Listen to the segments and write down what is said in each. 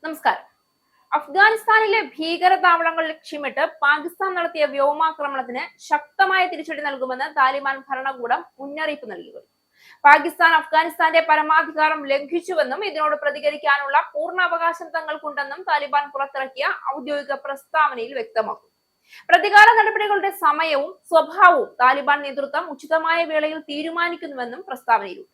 നമസ്കാരം. അഫ്ഗാനിസ്ഥാനിലെ ഭീകര താവളങ്ങൾ ലക്ഷ്യമിട്ട് പാകിസ്ഥാൻ നടത്തിയ വ്യോമാക്രമണത്തിന് ശക്തമായ തിരിച്ചടി നൽകുമെന്ന് താലിബാൻ ഭരണകൂടം മുന്നറിയിപ്പ് നൽകിയിരുന്നു. പാകിസ്ഥാൻ അഫ്ഗാനിസ്ഥാന്റെ പരമാധികാരം ലംഘിച്ചുവെന്നും ഇതിനോട് പ്രതികരിക്കാനുള്ള പൂർണ്ണ അവകാശം തങ്ങൾക്കുണ്ടെന്നും താലിബാൻ പുറത്തിറക്കിയ ഔദ്യോഗിക പ്രസ്താവനയിൽ വ്യക്തമാക്കുന്നു. പ്രതികാര നടപടികളുടെ സമയവും സ്വഭാവവും താലിബാൻ നേതൃത്വം ഉചിതമായ വേളയിൽ തീരുമാനിക്കുന്നുവെന്നും പ്രസ്താവനയിലുണ്ട്.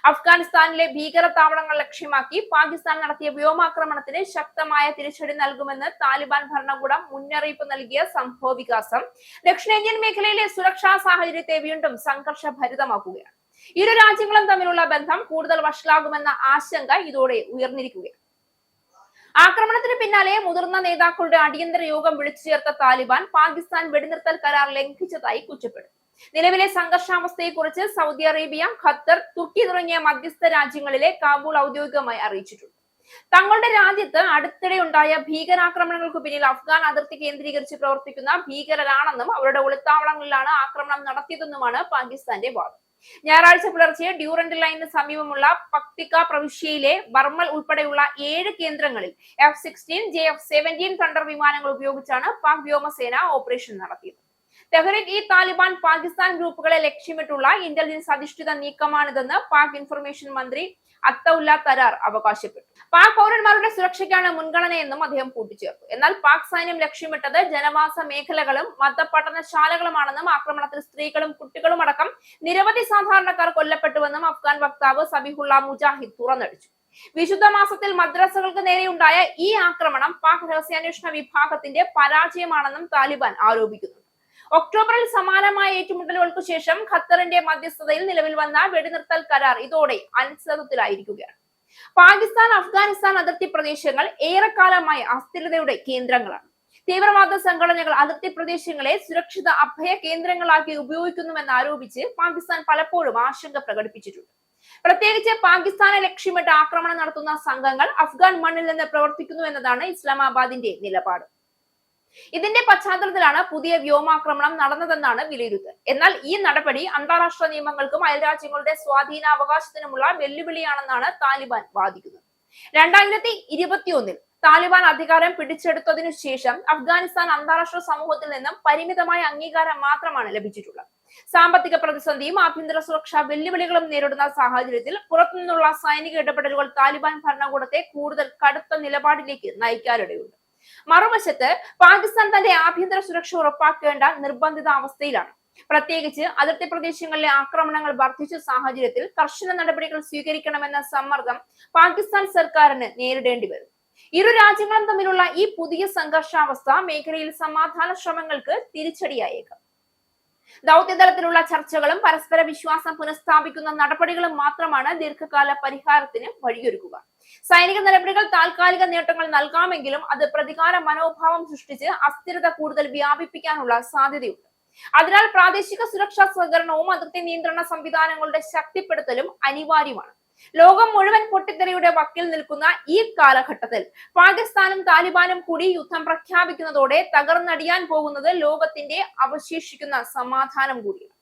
അഫ്ഗാനിസ്ഥാനിലെ ഭീകര താവളങ്ങൾ ലക്ഷ്യമാക്കി പാകിസ്ഥാൻ നടത്തിയ വ്യോമാക്രമണത്തിന് ശക്തമായ തിരിച്ചടി നൽകുമെന്ന് താലിബാൻ ഭരണകൂടം മുന്നറിയിപ്പ് നൽകിയ സംഭവ വികാസം ദക്ഷിണേന്ത്യൻ മേഖലയിലെ സുരക്ഷാ സാഹചര്യത്തെ വീണ്ടും സംഘർഷഭരിതമാക്കുകയാണ്. ഇരു രാജ്യങ്ങളും തമ്മിലുള്ള ബന്ധം കൂടുതൽ വഷളാകുമെന്ന ആശങ്ക ഇതോടെ ഉയർന്നിരിക്കുകയാണ്. ആക്രമണത്തിന് പിന്നാലെ മുതിർന്ന നേതാക്കളുടെ അടിയന്തര യോഗം വിളിച്ചു ചേർത്ത താലിബാൻ പാകിസ്ഥാൻ വെടിനിർത്തൽ കരാർ ലംഘിച്ചതായി കുറ്റപ്പെടുത്തി. നിലവിലെ സംഘർഷാവസ്ഥയെക്കുറിച്ച് സൗദി അറേബ്യ, ഖത്തർ, തുർക്കി തുടങ്ങിയ മധ്യസ്ഥ രാജ്യങ്ങളിലെ കാബൂൾ ഔദ്യോഗികമായി അറിയിച്ചിട്ടുണ്ട്. തങ്ങളുടെ രാജ്യത്ത് അടുത്തിടെ ഉണ്ടായ ഭീകരാക്രമണങ്ങൾക്ക് പിന്നിൽ അഫ്ഗാൻ അതിർത്തി കേന്ദ്രീകരിച്ച് പ്രവർത്തിക്കുന്ന ഭീകരരാണെന്നും അവരുടെ ഒളിത്താവളങ്ങളിലാണ് ആക്രമണം നടത്തിയതെന്നുമാണ് പാകിസ്ഥാന്റെ വാദം. ഞായറാഴ്ച പുലർച്ചെ ഡ്യൂറന്റ് ലൈനിന് സമീപമുള്ള പക്തിക പ്രവിശ്യയിലെ ബർമൽ ഉൾപ്പെടെയുള്ള 7 കേന്ദ്രങ്ങളിൽ F-16, JF-17 തണ്ടർ വിമാനങ്ങൾ ഉപയോഗിച്ചാണ് പാക് വ്യോമസേന ഓപ്പറേഷൻ നടത്തിയത്. തെഹ്രീക്-ഇ-താലിബാൻ പാകിസ്ഥാൻ ഗ്രൂപ്പുകളെ ലക്ഷ്യമിട്ടുള്ള ഇന്റലിജൻസ് അധിഷ്ഠിത നീക്കമാണിതെന്ന് പാക് ഇൻഫർമേഷൻ മന്ത്രി അത്തഉല്ല തരാർ അവകാശപ്പെട്ടു. പാക് പൗരന്മാരുടെ സുരക്ഷയ്ക്കാണ് മുൻഗണനയെന്നും അദ്ദേഹം കൂട്ടിച്ചേർത്തു. എന്നാൽ പാക് സൈന്യം ലക്ഷ്യമിട്ടത് ജനവാസ മേഖലകളും മതപഠനശാലകളുമാണെന്നും ആക്രമണത്തിൽ സ്ത്രീകളും കുട്ടികളും അടക്കം നിരവധി സാധാരണക്കാർ കൊല്ലപ്പെട്ടുവെന്നും അഫ്ഗാൻ വക്താവ് സബിഹുള്ള മുജാഹിദ് തുറന്നടിച്ചു. വിശുദ്ധ മാസത്തിൽ മദ്രസകൾക്ക് നേരെയുണ്ടായ ഈ ആക്രമണം പാക് രഹസ്യാന്വേഷണ വിഭാഗത്തിന്റെ പരാജയമാണെന്നും താലിബാൻ ആരോപിക്കുന്നു. ഒക്ടോബറിൽ സമാനമായ ഏറ്റുമുട്ടലുകൾക്ക് ശേഷം ഖത്തറിന്റെ മധ്യസ്ഥതയിൽ നിലവിൽ വന്ന വെടിനിർത്തൽ കരാർ ഇതോടെ അനിശ്ചിതത്വത്തിലായിരിക്കുകയാണ്. പാകിസ്ഥാൻ അഫ്ഗാനിസ്ഥാൻ അതിർത്തി പ്രദേശങ്ങൾ ഏറെക്കാലമായി അസ്ഥിരതയുടെ കേന്ദ്രങ്ങളാണ്. തീവ്രവാദ സംഘടനകൾ അതിർത്തി പ്രദേശങ്ങളെ സുരക്ഷിത അഭയ കേന്ദ്രങ്ങളാക്കി ഉപയോഗിക്കുന്നുവെന്ന് ആരോപിച്ച് പാകിസ്ഥാൻ പലപ്പോഴും ആശങ്ക പ്രകടിപ്പിച്ചിട്ടുണ്ട്. പ്രത്യേകിച്ച് പാകിസ്ഥാനെ ലക്ഷ്യമിട്ട് ആക്രമണം നടത്തുന്ന സംഘങ്ങൾ അഫ്ഗാൻ മണ്ണിൽ നിന്ന് പ്രവർത്തിക്കുന്നു എന്നതാണ് ഇസ്ലാമാബാദിന്റെ നിലപാട്. ഇതിന്റെ പശ്ചാത്തലത്തിലാണ് പുതിയ വ്യോമാക്രമണം നടന്നതെന്നാണ് വിലയിരുത്തൽ. എന്നാൽ ഈ നടപടി അന്താരാഷ്ട്ര നിയമങ്ങൾക്കും അയൽരാജ്യങ്ങളുടെ സ്വാധീനാവകാശത്തിനുമുള്ള വെല്ലുവിളിയാണെന്നാണ് താലിബാൻ വാദിക്കുന്നത്. 2021 താലിബാൻ അധികാരം പിടിച്ചെടുത്തതിനു ശേഷം അഫ്ഗാനിസ്ഥാൻ അന്താരാഷ്ട്ര സമൂഹത്തിൽ നിന്നും പരിമിതമായ അംഗീകാരം മാത്രമാണ് ലഭിച്ചിട്ടുള്ളത്. സാമ്പത്തിക പ്രതിസന്ധിയും ആഭ്യന്തര സുരക്ഷാ വെല്ലുവിളികളും നേരിടുന്ന സാഹചര്യത്തിൽ പുറത്തുനിന്നുള്ള സൈനിക ഇടപെടലുകൾ താലിബാൻ ഭരണകൂടത്തെ കൂടുതൽ കടുത്ത നിലപാടിലേക്ക് നയിക്കാനിടയുണ്ട്. മറുവശത്ത് പാകിസ്ഥാൻ തന്റെ ആഭ്യന്തര സുരക്ഷ ഉറപ്പാക്കേണ്ട നിർബന്ധിത അവസ്ഥയിലാണ്. പ്രത്യേകിച്ച് അതിർത്തി പ്രദേശങ്ങളിലെ ആക്രമണങ്ങൾ വർദ്ധിച്ച സാഹചര്യത്തിൽ കർശന നടപടികൾ സ്വീകരിക്കണമെന്ന സമ്മർദ്ദം പാകിസ്ഥാൻ സർക്കാരിന് നേരിടേണ്ടി വരും. ഇരു രാജ്യങ്ങളും തമ്മിലുള്ള ഈ പുതിയ സംഘർഷാവസ്ഥ മേഖലയിൽ സമാധാന ശ്രമങ്ങൾക്ക് തിരിച്ചടിയായേക്കാം. ദൗത്യതലത്തിലുള്ള ചർച്ചകളും പരസ്പര വിശ്വാസം പുനഃസ്ഥാപിക്കുന്ന നടപടികളും മാത്രമാണ് ദീർഘകാല പരിഹാരത്തിന് വഴിയൊരുക്കുക. സൈനിക നടപടികൾ താൽക്കാലിക നേട്ടങ്ങൾ നൽകാമെങ്കിലും അത് പ്രതികാര മനോഭാവം സൃഷ്ടിച്ച് അസ്ഥിരത കൂടുതൽ വ്യാപിപ്പിക്കാനുള്ള സാധ്യതയുണ്ട്. അതിനാൽ പ്രാദേശിക സുരക്ഷാ സഹകരണവും അതിർത്തി നിയന്ത്രണ സംവിധാനങ്ങളുടെ ശക്തിപ്പെടുത്തലും അനിവാര്യമാണ്. ലോകം മുഴുവൻ പൊട്ടിത്തെറിയുടെ വക്കിൽ നിൽക്കുന്ന ഈ കാലഘട്ടത്തിൽ പാകിസ്ഥാനും താലിബാനും കൂടി യുദ്ധം പ്രഖ്യാപിക്കുന്നതോടെ തകർന്നടിയാൻ പോകുന്നത് ലോകത്തിന്റെ അവശേഷിക്കുന്ന സമാധാനം കൂടിയാണ്.